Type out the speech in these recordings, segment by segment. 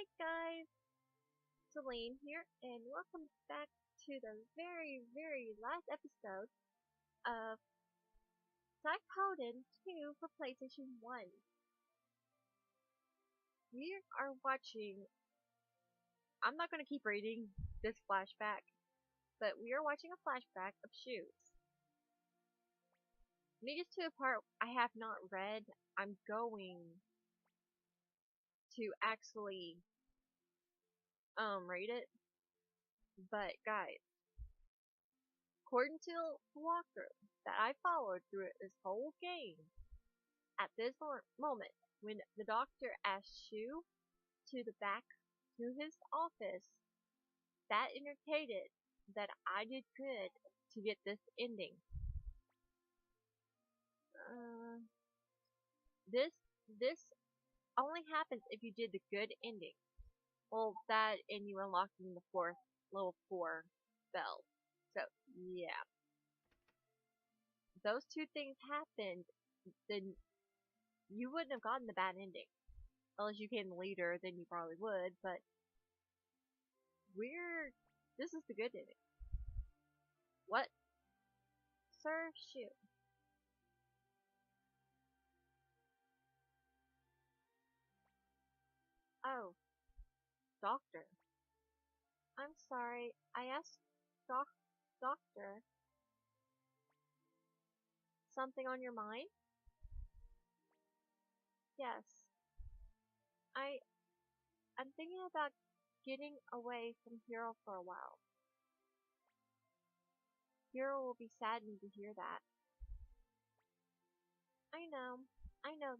Hi guys, Celine here, and welcome back to the very last episode of Suikoden 2 for PlayStation 1. We are watching, I'm not going to keep reading this flashback, but we are watching a flashback of Shoes. Needless to the part I have not read, I'm going to actually read it, but guys, according to the walkthrough that I followed through this whole game, at this moment, when the doctor asked Shu to the back to his office, that indicated that I did good to get this ending. Uh, this this only happens if you did the good ending. Well, that and you unlocking the fourth level 4 bell. So yeah, those two things happened, then you wouldn't have gotten the bad ending. Unless you came later, then you probably would, but we're this is the good ending. What? Sir, shoot. Oh, doctor. I'm sorry. I asked doctor, something on your mind? Yes. I I'm thinking about getting away from Hero for a while. Hero will be saddened to hear that. I know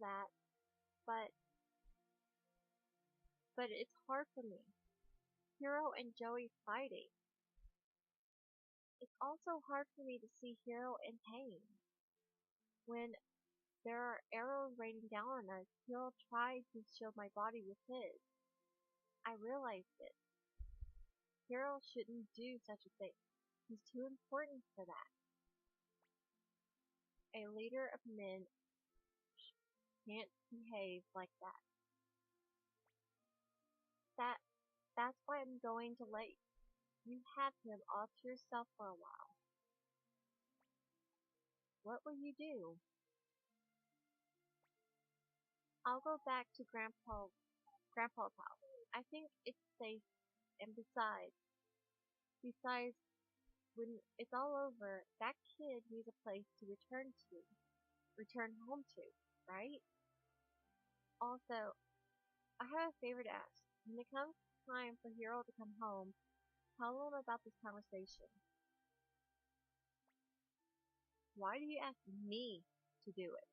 that, but it's hard for me. Hero and Joey fighting. It's also hard for me to see Hero in pain. When there are arrows raining down on us, Hero tried to shield my body with his. I realized it. Hero shouldn't do such a thing. He's too important for that. A leader of men can't behave like that. That that's why I'm going to let you have him all to yourself for a while. What will you do? I'll go back to Grandpa's house. I think it's safe, and besides, when it's all over, that kid needs a place to return home to, right? Also, I have a favor to ask. When it comes time for Hero to come home, tell him about this conversation. Why do you ask me to do it?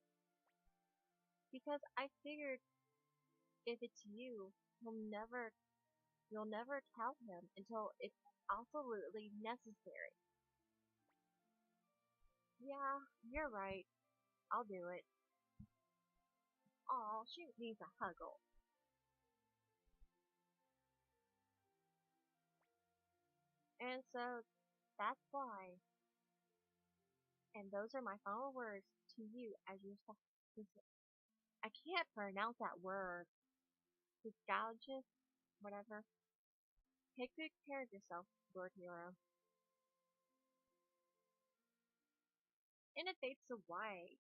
Because I figured if it's you, you'll never tell him until it's absolutely necessary. Yeah, you're right. I'll do it. Aw, she needs a huggle. And so that's why. And those are my final words to you as your I can't pronounce that word. Psychologist, whatever. Take good care of yourself, Lord Hero. And it fades to white.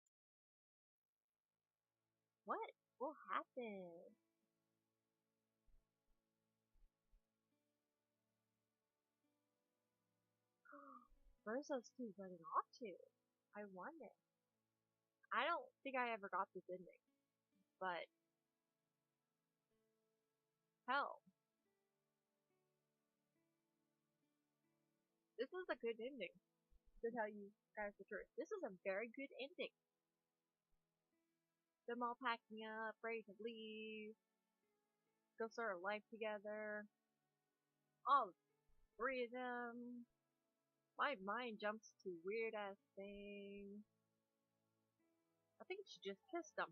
What will happen? Where's those two running off to? I wonder. I don't think I ever got this ending, but hell, this is a good ending. To tell you guys the truth, this is a very good ending. Them all packing up, ready to leave, go start a life together. All three of them. My mind jumps to weird ass things. I think she just kissed him.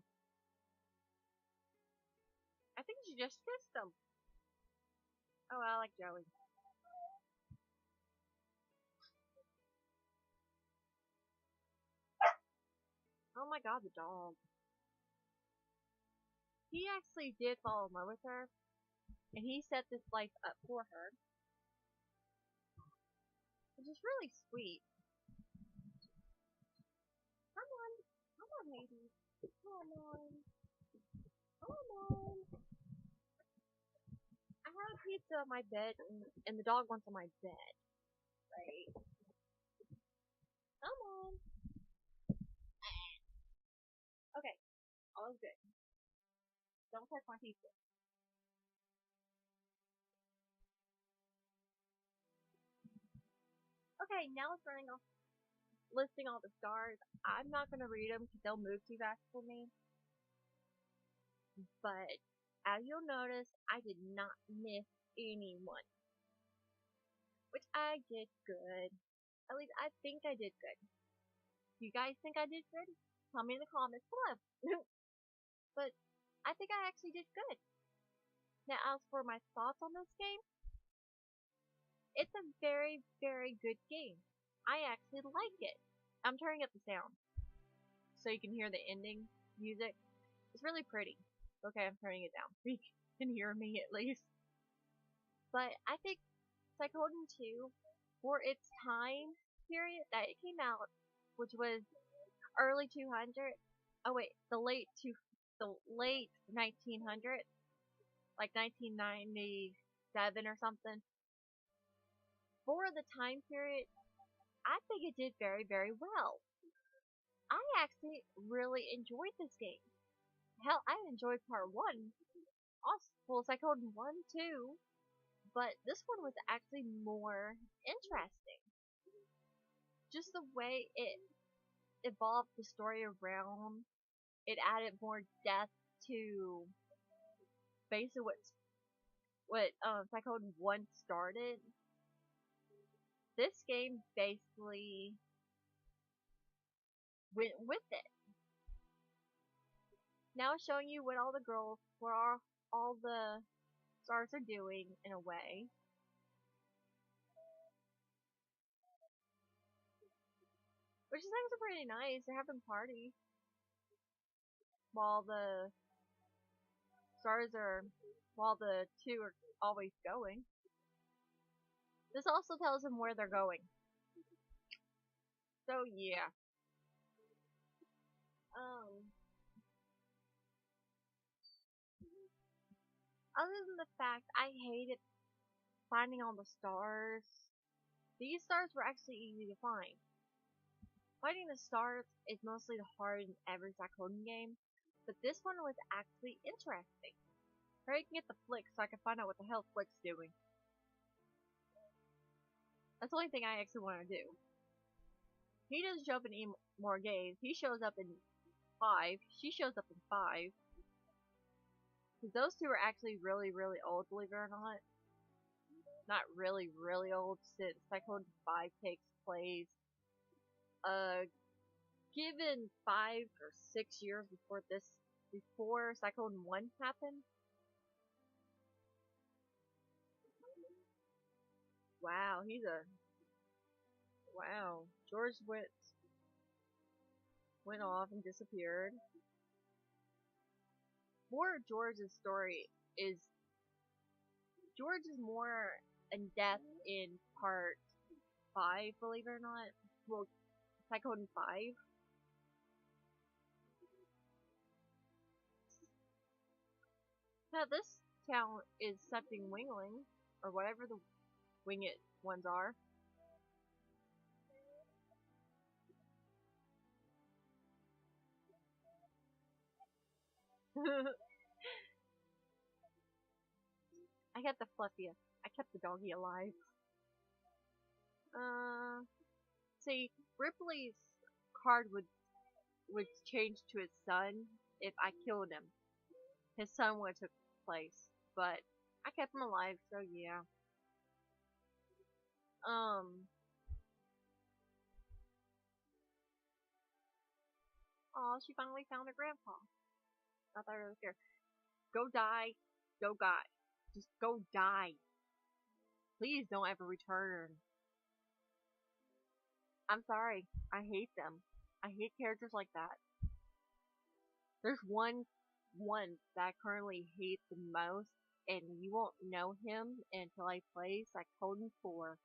I think she just kissed him. Oh, I like Joey. Oh my god, the dog. He actually did fall in love with her, and he set this life up for her, which is really sweet. Come on, baby. Come on. Come on. I have a pizza on my bed, and the dog wants on my bed. Right? Come on. Okay, all good. Don't touch my pizza. Okay, now it's running off, listing all the stars. I'm not gonna read them because they'll move too fast for me. But as you'll notice, I did not miss anyone, which I did good. At least I think I did good. Do you guys think I did good? Tell me in the comments below. But I think I actually did good. Now, as for my thoughts on this game, it's a very, very good game. I actually like it. I'm turning up the sound so you can hear the ending music. It's really pretty. Okay, I'm turning it down. You can hear me at least. But I think Suikoden 2, for its time period that it came out, which was early 200. Oh wait, the late 1900, like 1997 or something. For the time period, I think it did very, very well. I actually really enjoyed this game. Hell, I enjoyed part 1. Also, well, Suikoden 1 too. But this one was actually more interesting. Just the way it evolved the story around, it added more depth to basically what Suikoden 1 started. This game basically went with it. Now it's showing you what all the girls, all the stars are doing in a way. Which is actually pretty nice. They're having a party while the stars are, while the two are always going. This also tells them where they're going. So yeah. Um, Other than the fact I hated finding all the stars, these stars were actually easy to find. Finding the stars is mostly the hard in every Suikoden game, but this one was actually interesting. Hurry, I can get the Flick so I can find out what the hell Flick's doing. That's the only thing I actually want to do. He doesn't show up in any more games. He shows up in 5. She shows up in 5. Because those two are actually really, really old, believe it or not. Not really, really old, since Suikoden 5 takes place, given 5 or 6 years before Suikoden 1 happened. Wow, wow. George went off and disappeared. More of George's story is, George is more in depth in part 5, believe it or not. Well, Suikoden 5. Now this town is something Wingling, or whatever the Winged ones are. I kept the Fluffy. I kept the doggy alive. See, Ripley's card would change to his son if I killed him. His son would have took place, but I kept him alive, so yeah. Oh, she finally found her grandpa. I thought I was scared. Go die. Go die. Just go die. Please don't ever return. I'm sorry. I hate them. I hate characters like that. There's one that I currently hate the most, and you won't know him until I play Suikoden 4.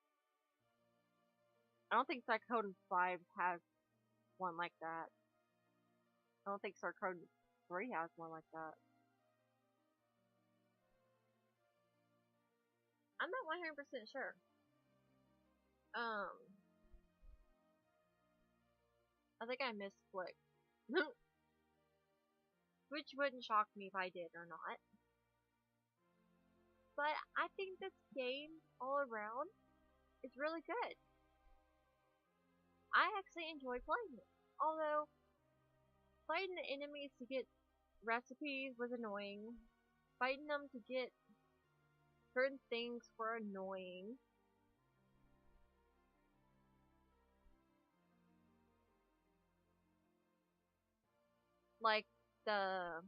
I don't think Suikoden 5 has one like that. I don't think Suikoden 3 has one like that. I'm not 100% sure. I think I missed Flick. Which wouldn't shock me if I did or not. But I think this game, all around, is really good. I actually enjoy playing it. Although, fighting the enemies to get recipes was annoying. Fighting them to get certain things were annoying. Like the...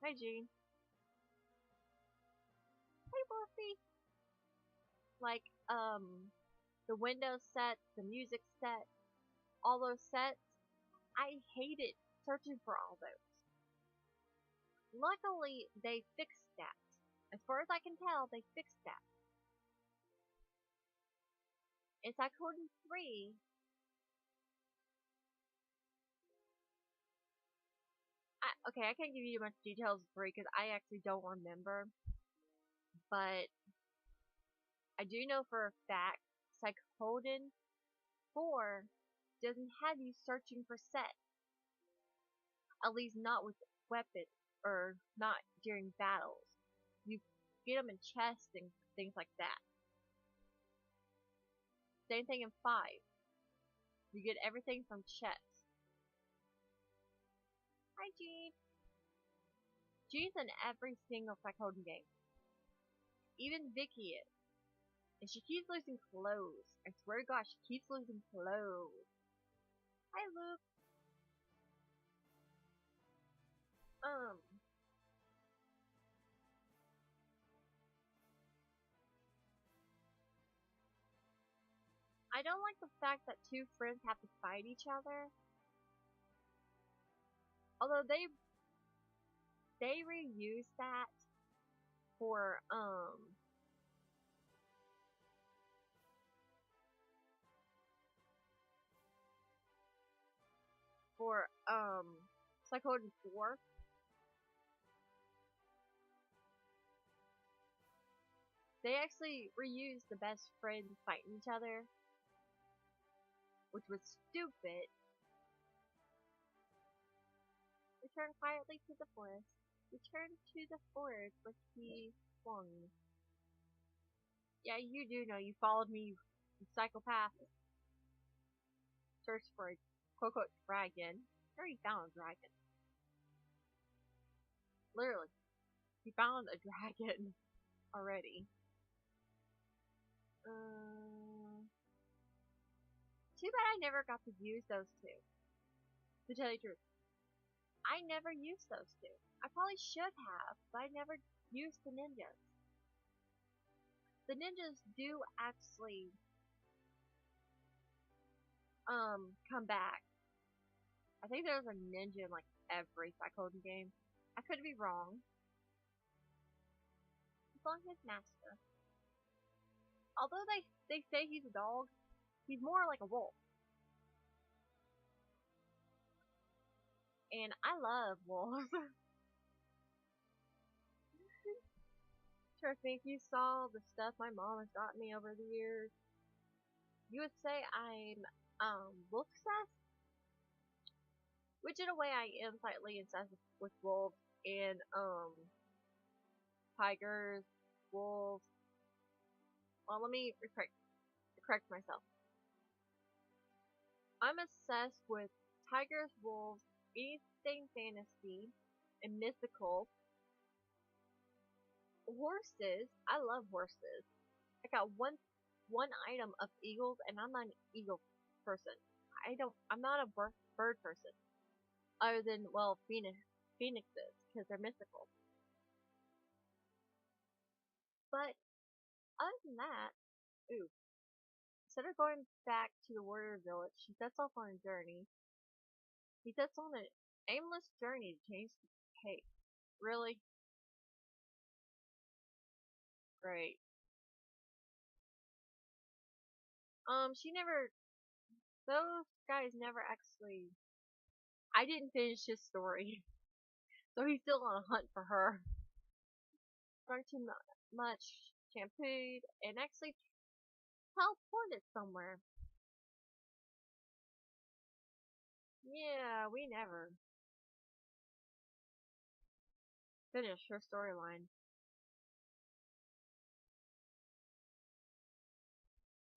Hi, Gene. Hey, Buffy. Like, the Windows set, the music set, all those sets. I hated searching for all those. Luckily, they fixed that. As far as I can tell, they fixed that. In Suikoden 3, okay, I can't give you much details of 3 because I actually don't remember. But I do know for a fact Suikoden 4 doesn't have you searching for sets. At least not with weapons, or not during battles. You get them in chests and things like that. Same thing in 5. You get everything from chests. Hi, Gene. Gene's in every single Suikoden game. Even Vicky is. And she keeps losing clothes. I swear to God, she keeps losing clothes. Hi, Luke. I don't like the fact that two friends have to fight each other. Although they reuse that for for Suikoden 4. They actually reused the best friends fighting each other, which was stupid. Return quietly to the forest. Return to the forest where he swung. Yeah, you do know you followed me, you psychopath. Search for a quote-unquote dragon. I already found a dragon. Literally. You found a dragon already. Too bad I never got to use those two. To tell you the truth. I never used those two. I probably should have, but I never used the ninjas. The ninjas do actually come back. I think there's a ninja in like every Suikoden game. I could be wrong. He's on his master. Although they say he's a dog, he's more like a wolf. And I love wolves. Trust me, if you saw the stuff my mom has gotten me over the years, you would say I'm wolf obsessed. Which in a way I am slightly obsessed with wolves and tigers, wolves. Well, let me correct myself. I'm obsessed with tigers, wolves, anything fantasy and mythical. Horses. I love horses. I got one item of eagles, and I'm not an eagle person. I'm not a bird person. Other than, well, phoenixes, because they're mythical. But other than that, ooh, instead of going back to the warrior village, he sets off on a journey. He sets on an aimless journey to change the case. Really? Great. She never, those guys never actually, I didn't finish his story. So he's still on a hunt for her. Drunk too much, shampooed, and actually teleported somewhere. Yeah, we never finished her storyline.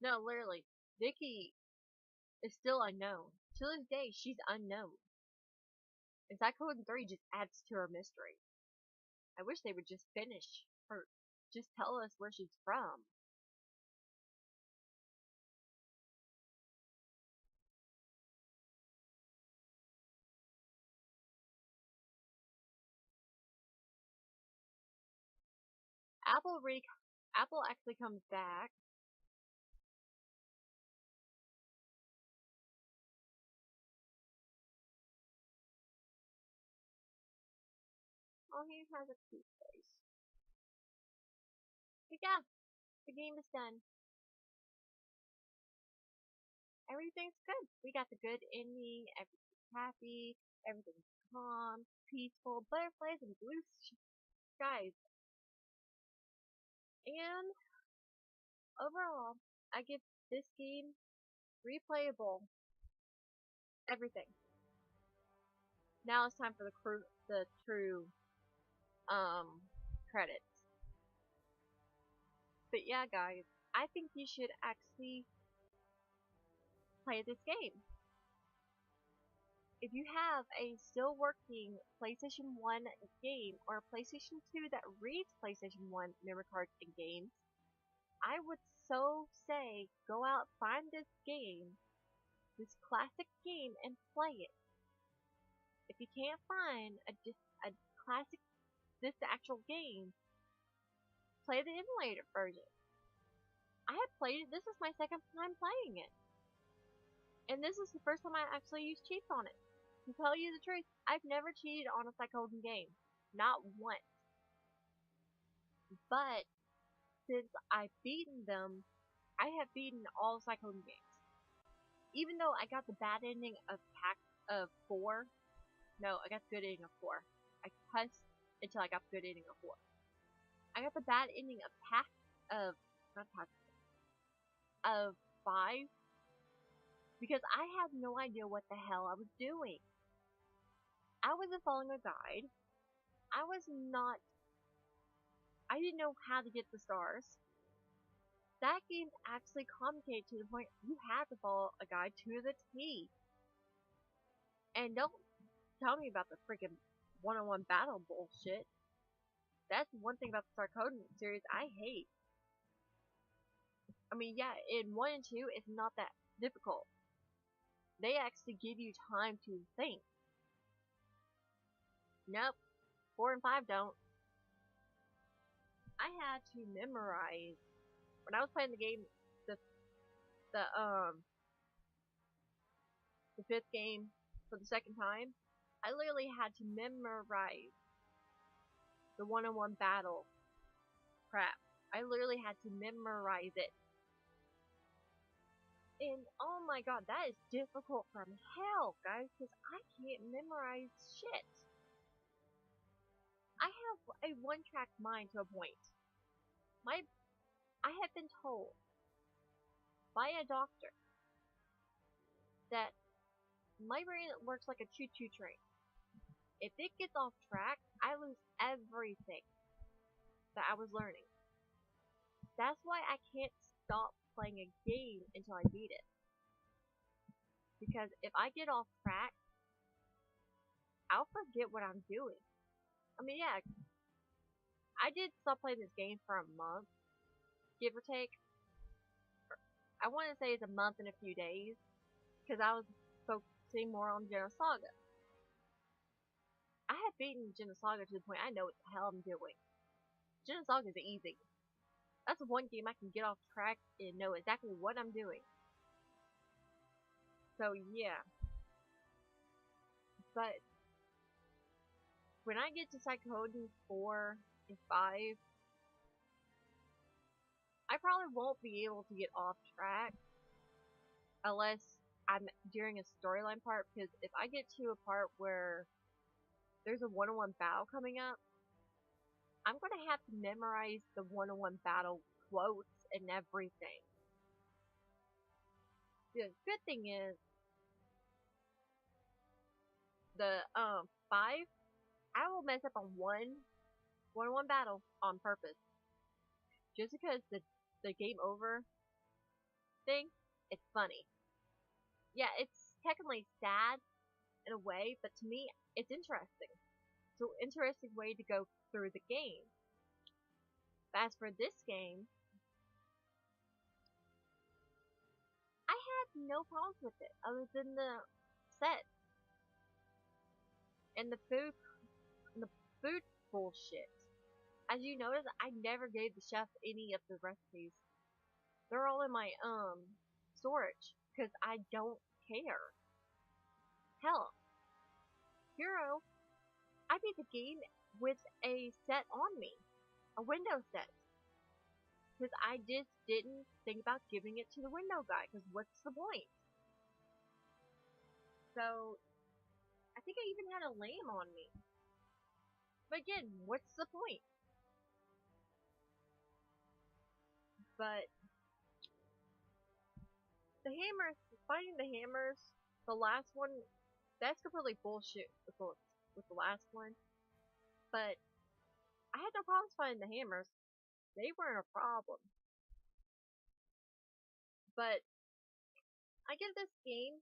No, literally, Vicky is still unknown. To this day, she's unknown. And Suikoden 3 just adds to her mystery. I wish they would just finish her, just tell us where she's from. Apple re Apple actually comes back. Oh, he has a cute face. But yeah, the game is done. Everything's good. We got the good ending. Everything's happy. Everything's calm, peaceful, butterflies and blue skies. And overall, I give this game replayable everything. Now it's time for the true credits. But yeah, guys, I think you should actually play this game. If you have a still working PlayStation 1 game or a PlayStation 2 that reads PlayStation 1 memory cards and games, I would so say go out, find this game, this classic game, and play it. If you can't find a classic, this actual game, play the emulator version. I have played it. This is my second time playing it. And this is the first time I actually used cheats on it. To tell you the truth, I've never cheated on a Suikoden game. Not once. But since I've beaten them, I have beaten all Suikoden games. Even though I got the bad ending of Pack of 4. No, I got the good ending of 4. I cussed until I got the good ending of 4. I got the bad ending of Pack of not Pack of 5 because I had no idea what the hell I was doing. I wasn't following a guide. I was not. I didn't know how to get the stars. That game's actually complicated to the point you have to follow a guide to the T. And don't tell me about the freaking one-on-one battle bullshit. That's one thing about the Suikoden series I hate. I mean, yeah, in 1 and 2, it's not that difficult. They actually give you time to think. Nope, 4 and 5 don't. I had to memorize when I was playing the game, the the um the fifth game for the second time. I literally had to memorize the one-on-one battle crap. I literally had to memorize it. And oh my god, that is difficult from hell, guys, because I can't memorize shit. I have a one-track mind to a point. I have been told by a doctor that my brain works like a choo-choo train. If it gets off track, I lose everything that I was learning. That's why I can't stop playing a game until I beat it. Because if I get off track, I'll forget what I'm doing. I mean, yeah, I did stop playing this game for a month, give or take. I want to say it's a month and a few days, because I was focusing more on Genosaga. I have beaten Genosaga to the point I know what the hell I'm doing. Genosaga is easy. That's the one game I can get off track and know exactly what I'm doing. So yeah. But when I get to Suikoden 4 and 5, I probably won't be able to get off track unless I'm during a storyline part, because if I get to a part where there's a one-on-one battle coming up, I'm gonna have to memorize the one-on-one battle quotes and everything. The good thing is the 5, I will mess up on one-on-one battle on purpose, just because the game over thing, it's funny. Yeah, it's technically sad in a way, but to me, it's interesting. It's an interesting way to go through the game. But as for this game, I had no problems with it, other than the set and the food bullshit. As you notice, I never gave the chef any of the recipes. They're all in my storage because I don't care. Hell, Hero, I beat the game with a set on me, a window set, because I just didn't think about giving it to the window guy. Because what's the point? So I think I even had a lamb on me. But again, what's the point? But the hammers, finding the hammers, the last one, that's completely bullshit with the last one. But I had no problems finding the hammers. They weren't a problem. But I give this game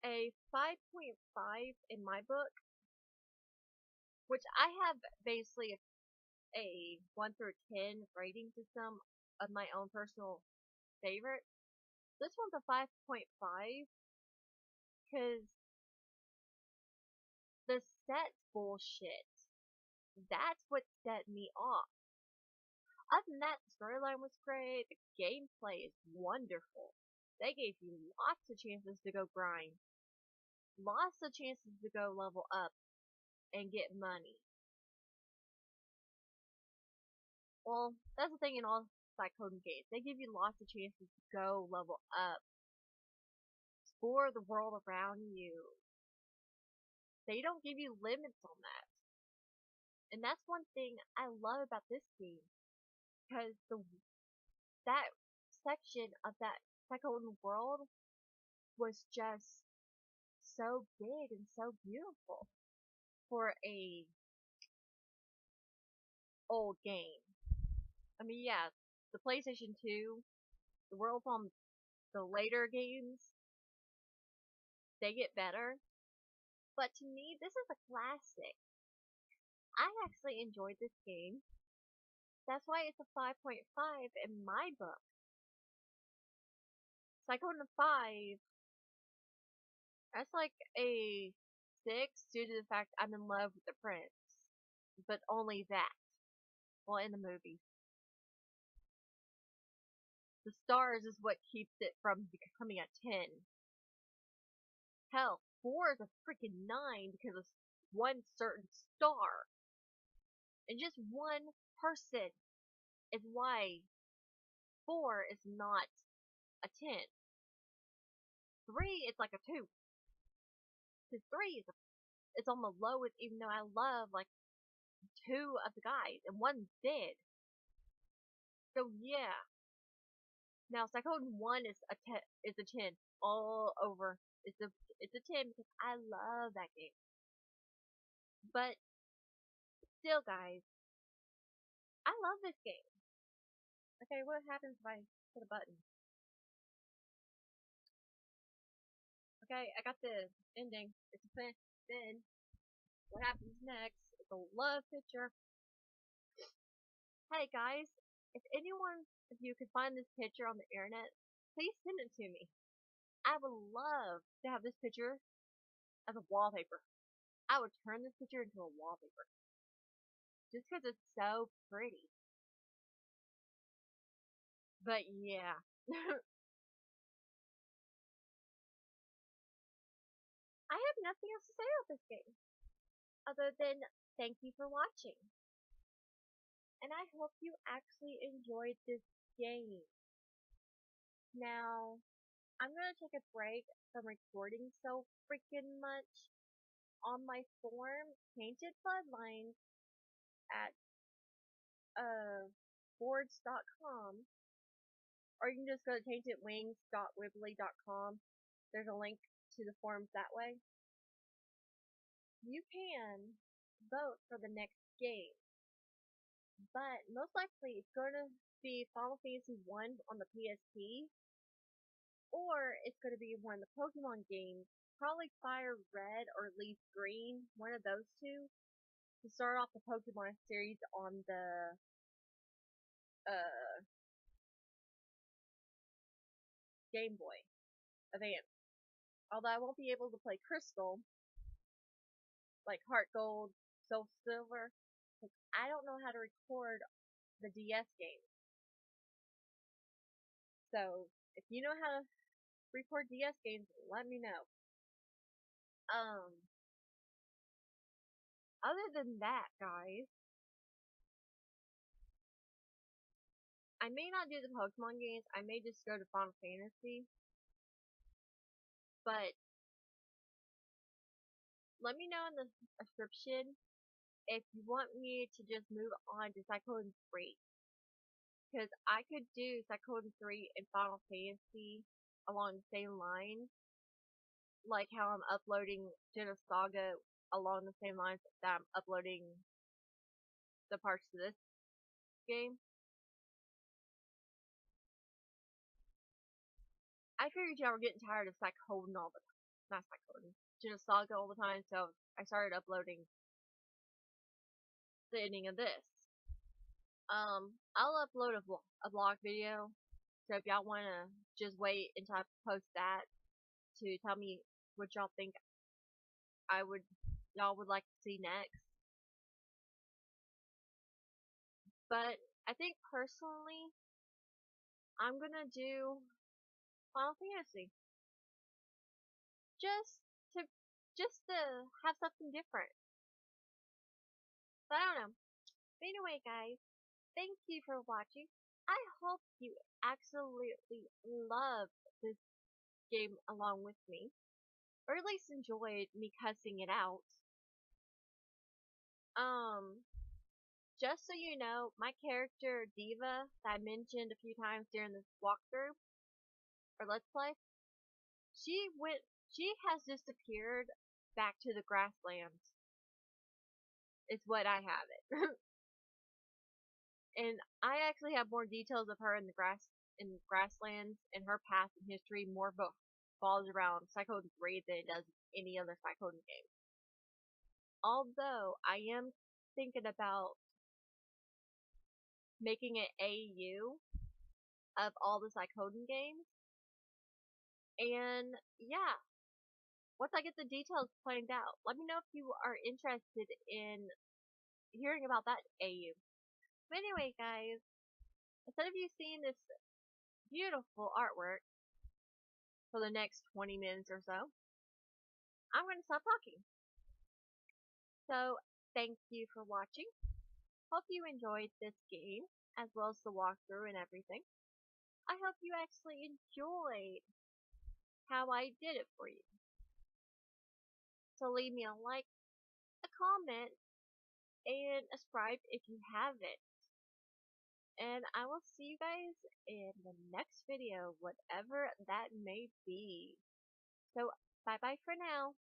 a 5.5 in my book, which I have basically a 1 through 10 rating system of my own personal favorite. This one's a 5.5 because the set's bullshit. That's what set me off. Other than that, the storyline was great. The gameplay is wonderful. They gave you lots of chances to go grind, lots of chances to go level up and get money. Well, that's the thing in all Suikoden games. They give you lots of chances to go level up, explore the world around you. They don't give you limits on that. And that's one thing I love about this game, because that section of that Suikoden world was just so big and so beautiful for a old game. I mean, yeah, the PlayStation 2, the world on the later games, they get better. But to me, this is a classic. I actually enjoyed this game. That's why it's a 5.5 in my book. Suikoden 5, that's like a 6 due to the fact I'm in love with the prince. But only that. Well, in the movie. The stars is what keeps it from becoming a 10. Hell, 4 is a freaking 9 because of one certain star. And just one person is why 4 is not a 10. 3 is like a 2. Because 3 is it's on the lowest, even though I love like 2 of the guys and one's dead. So yeah. Now Suikoden 1 is a 10 all over. It's a 10 because I love that game. But still, guys, I love this game. Okay, what happens if I hit a button? Okay, I got the ending. It's a fin. What happens next? It's a love picture. Hey guys, if anyone of you could find this picture on the internet, please send it to me. I would love to have this picture as a wallpaper. I would turn this picture into a wallpaper. Just because it's so pretty. But yeah. I have nothing else to say about this game. other than thank you for watching. And I hope you actually enjoyed this game. Now, I'm gonna take a break from recording so freaking much on my forum, Painted Bloodlines, at boards.com, or you can just go to taintedwings.wibbly.com. There's a link to the forums that way. You can vote for the next game, but most likely it's going to be Final Fantasy 1 on the PSP, or it's going to be one of the Pokemon games, probably Fire Red or Leaf Green, one of those two, to start off the Pokemon series on the Game Boy Advance. Although I won't be able to play Crystal, like Heart Gold, Soul Silver, because I don't know how to record the DS game. So, if you know how to record DS games, let me know. Other than that, guys, I may not do the Pokemon games. I may just go to Final Fantasy. But let me know in the description if you want me to just move on to Suikoden 3. Because I could do Suikoden 3 and Final Fantasy along the same lines. Like how I'm uploading Genos Saga along the same lines that I'm uploading the parts of this game. I figured y'all were getting tired of Suikoden all the time. Not Suikoden. Genos Saga all the time, so I started uploading the ending of this. I'll upload a vlog video, so if y'all wanna just wait until I post that to tell me what y'all think y'all would like to see next. But I think personally, I'm gonna do Final Fantasy. Just to just to have something different. But I don't know. But anyway, guys, thank you for watching. I hope you absolutely loved this game along with me, or at least enjoyed me cussing it out. Just so you know, my character Diva that I mentioned a few times during this walkthrough or let's play, she has disappeared back to the grasslands. It's what I have it. And I actually have more details of her in the grasslands and her past and history more falls around Suikoden 3 than it does any other Suikoden game. Although I am thinking about making an AU of all the Suikoden games. And yeah, once I get the details planned out, let me know if you are interested in hearing about that AU. But anyway, guys, instead of you seeing this beautiful artwork for the next 20 minutes or so, I'm going to stop talking. So, thank you for watching. Hope you enjoyed this game, as well as the walkthrough and everything. I hope you actually enjoyed how I did it for you. So leave me a like, a comment, and a subscribe if you haven't. And I will see you guys in the next video, whatever that may be. So, bye bye for now.